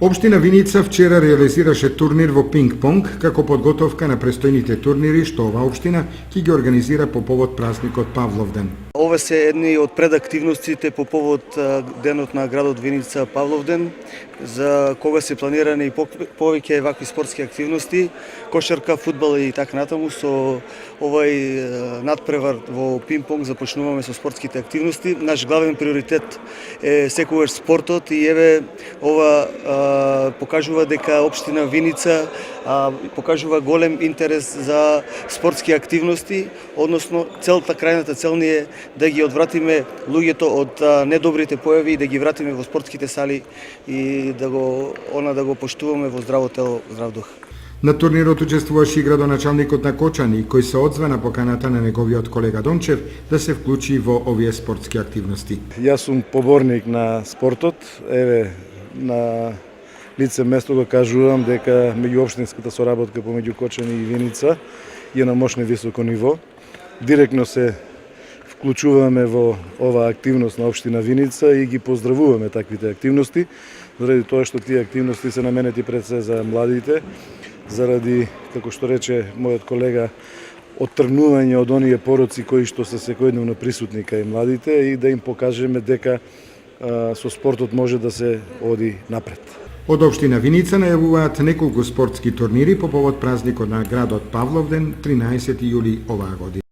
Општина Виница вчера реализираше турнир во пинг-понг како подготовка на престојните турнири што оваа општина ќе ги организира по повод празникот Павловден. Ова се едни од предактивностите по повод денот на градот Виница Павловден, за кога се планирани повеќе вакви спортски активности, кошарка, фудбал и така натаму. Со овај надпревар во пинг-понг започнуваме со спортските активности. Наш главен приоритет е секогаш спортот и еве ова покажува дека општина Виница покажува голем интерес за спортски активности, односно крајната цел ни е да ги одвратиме луѓето од недобрите појави и да ги вратиме во спортските сали и да го поштуваме во здраво тело, здрав дух. На турнирот учествуваше и градоначалникот на Кочани, кој се одзва на поканата на неговиот колега Дончев да се вклучи во овие спортски активности. Јас сум поборник на спортот, еве на лице место го кажувам дека меѓуопштинската соработка помеѓу Кочани и Виница е на мощно високо ниво. Директно се вклучуваме во оваа активност на општина Виница и ги поздравуваме таквите активности, заради тоа што тие активности се наменети пред се за младите, заради, како што рече мојот колега, оттргнување од оние пороци кои што се секојдневно присутни кај младите и да им покажеме дека со спортот може да се оди напред. Од општина Виница најавуваат неколку спортски турнири по повод празникот на градот Павловден 13 јули оваа година.